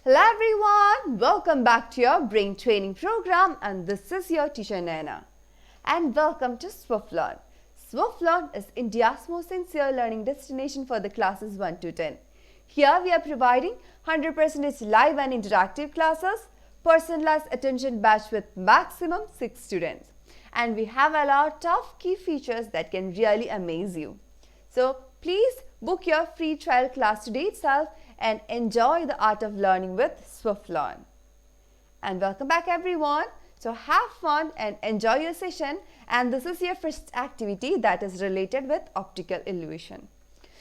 Hello everyone, welcome back to your brain training program, and this is your teacher Naina. And welcome to Swiflearn. Swiflearn is India's most sincere learning destination for the classes 1 to 10. Here we are providing 100% live and interactive classes, personalized attention batch with maximum 6 students. And we have a lot of key features that can really amaze you. So please book your free trial class today itself and enjoy the art of learning with Swiflearn. And welcome back everyone. So have fun and enjoy your session, and this is your first activity that is related with optical illusion.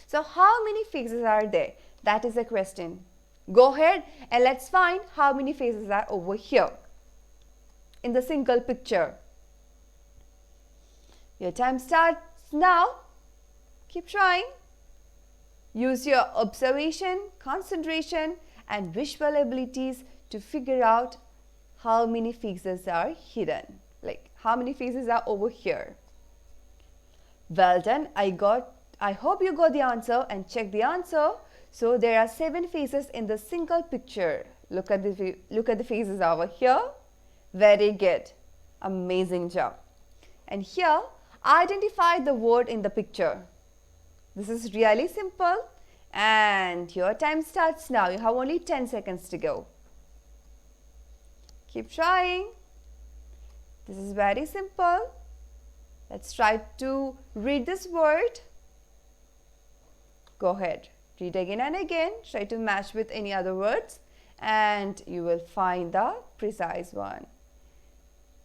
So how many faces are there? That is the question. Go ahead and let's find how many faces are over here in the single picture. Your time starts now. Keep trying. Use your observation, concentration and visual abilities to figure out how many faces are hidden. Like how many faces are over here. Well done. I hope you got the answer, and check the answer. So there are 7 faces in the single picture. Look at the faces over here. Very good. Amazing job. And here, identify the word in the picture. This is really simple, and your time starts now. You have only 10 seconds to go. Keep trying. This is very simple. Let's try to read this word. Go ahead. Read again and again. Try to match with any other words and you will find the precise one.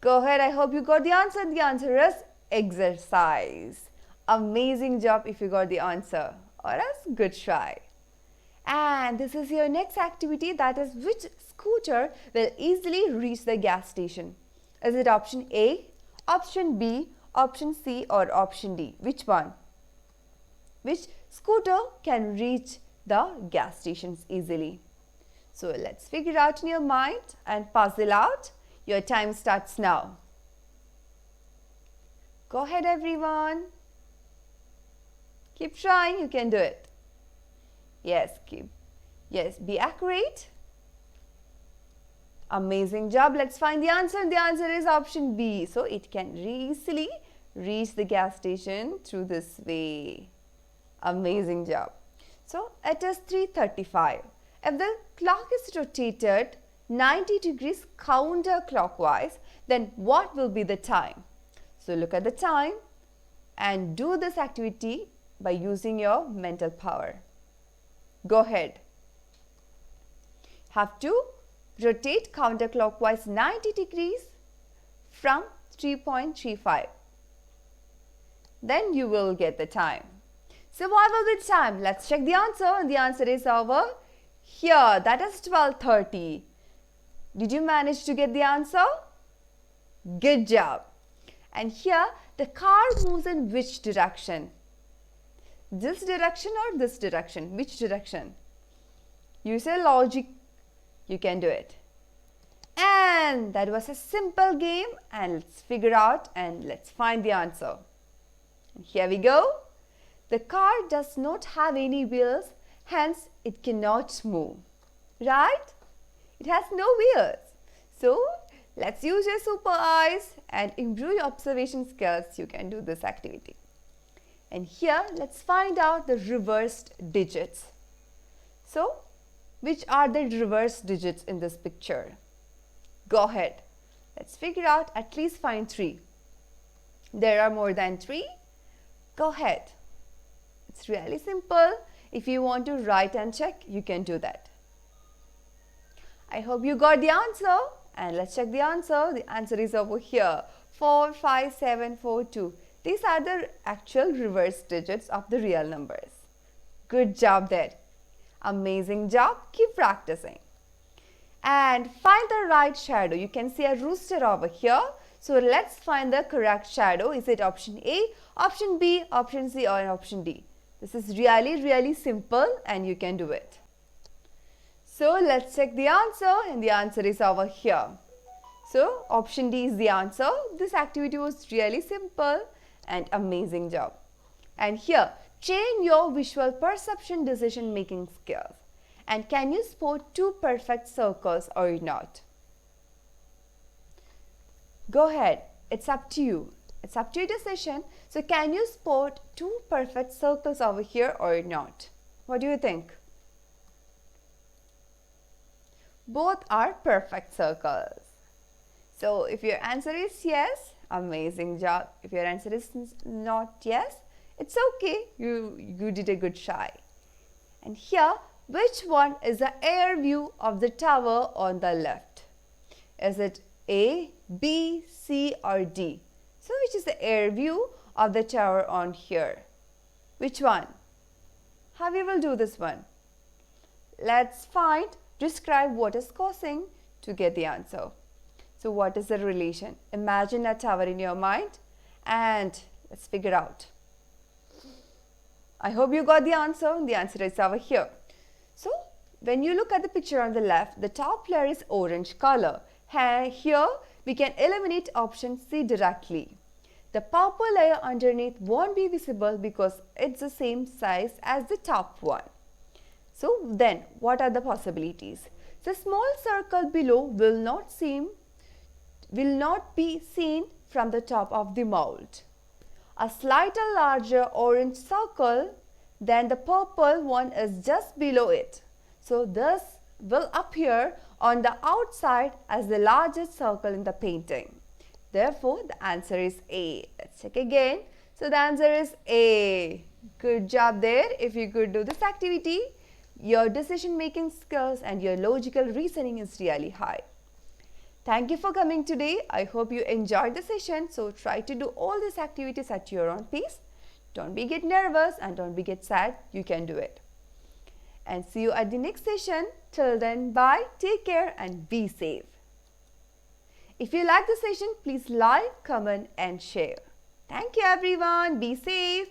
Go ahead. I hope you got the answer. The answer is exercise. Amazing job if you got the answer, or else good try. And this is your next activity, that is, which scooter will easily reach the gas station? Is it option A, option B, option C or option D? Which one? Which scooter can reach the gas stations easily? So let's figure out in your mind and puzzle out. Your time starts now. Go ahead everyone. Keep trying, you can do it. Yes, be accurate. Amazing job. Let's find the answer, and the answer is option B. So it can easily reach the gas station through this way. Amazing job. So it is 3:35. If the clock is rotated 90 degrees counterclockwise, then what will be the time? So look at the time and do this activity by using your mental power. Go ahead. Have to rotate counterclockwise 90 degrees from 3.35. Then you will get the time. So what will be the time? Let's check the answer, and the answer is over here. That is 12:30. Did you manage to get the answer? Good job. And here the car moves in which direction? This direction or this direction? Which direction? Use your logic. You can do it. And that was a simple game, and let's figure out and let's find the answer. And here we go. The car does not have any wheels, hence it cannot move. Right? It has no wheels. So let's use your super eyes and improve your observation skills. You can do this activity. And here, let's find out the reversed digits. So, which are the reversed digits in this picture? Go ahead. Let's figure out, at least find 3. There are more than 3. Go ahead. It's really simple. If you want to write and check, you can do that. I hope you got the answer. And let's check the answer. The answer is over here. 4, 5, 7, 4, 2. These are the actual reverse digits of the real numbers. Good job there. Amazing job. Keep practicing. And find the right shadow. You can see a rooster over here. So let's find the correct shadow. Is it option A, option B, option C or option D? This is really simple and you can do it. So let's check the answer, and the answer is over here. So option D is the answer. This activity was really simple and amazing job. And here, train your visual perception decision making skills. And can you spot two perfect circles or not? Go ahead, it's up to you. It's up to your decision. So can you spot two perfect circles over here or not? What do you think? Both are perfect circles. So if your answer is yes, amazing job. If your answer is not yes, it's okay. You did a good try. And here, which one is the air view of the tower on the left? Is it A, B, C or D? So which is the air view of the tower on here? Which one? How we will do this one? Let's describe what is causing to get the answer. So what is the relation? Imagine a tower in your mind and let's figure out. I hope you got the answer. The answer is over here. So when you look at the picture on the left, the top layer is orange color. Here we can eliminate option C directly. The purple layer underneath won't be visible because it's the same size as the top one. So then what are the possibilities? The small circle below will not be seen from the top of the mold. A slightly larger orange circle than the purple one is just below it. So this will appear on the outside as the largest circle in the painting. Therefore, the answer is A. Let's check again. So the answer is A. Good job there. If you could do this activity, your decision making skills and your logical reasoning is really high. Thank you for coming today. I hope you enjoyed the session. So try to do all these activities at your own pace. Don't get nervous and don't get sad. You can do it. And see you at the next session. Till then, bye, take care and be safe. If you like the session, please like, comment and share. Thank you everyone. Be safe.